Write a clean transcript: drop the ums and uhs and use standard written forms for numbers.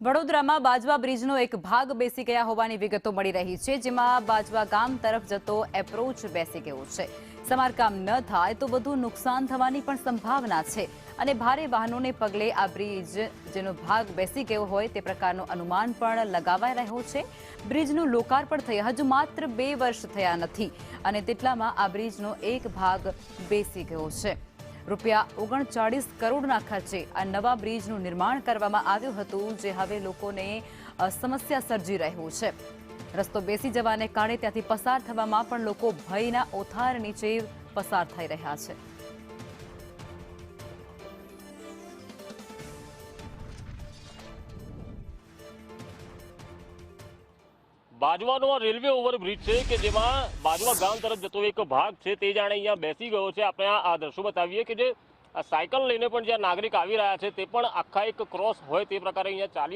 વડોદરામાં બાજવા બ્રિજનો એક ભાગ બેસી ગયા હોવાની વિગતો મળી રહી છે, જેમાં બાજવા ગામ તરફ જતો એપ્રોચ બેસી ગયો છે। સમારકામ ન થાય તો વધુ નુકસાન થવાની પણ સંભાવના છે અને ભારે વાહનોને પગલે આ બ્રિજ જેનો ભાગ બેસી ગયો હોય તે પ્રકારનું અનુમાન પણ લગાવાઈ રહ્યો છે। બ્રિજનું લોકાર્પણ થયા હજુ માત્ર 2 વર્ષ થયા નથી અને તેટલામાં આ બ્રિજનો એક ભાગ બેસી ગયો છે। રૂપિયા 39 કરોડના ખર્ચે આ નવા બ્રિજનું નિર્માણ કરવામાં આવ્યું હતું, જે હવે લોકોને સમસ્યા સર્જી રહ્યું છે। રસ્તો બેસી જવાને કારણે ત્યાંથી પસાર થવામાં પણ લોકો ભયના ઓથાર નીચે પસાર થઈ રહ્યા છે। બાજવાનો આ રેલવે ઓવરબ્રિજ છે કે જેમાં બાજવા ગામ તરફ જતો એક ભાગ છે તે જાણે અહીંયા બેસી ગયો છે। આપણે આ દ્રશ્યો બતાવીએ કે જે સાયકલ લઈને પણ જ્યાં નાગરિક આવી રહ્યા છે તે પણ આખા એક ક્રોસ હોય તે પ્રકારે અહીંયા ચાલી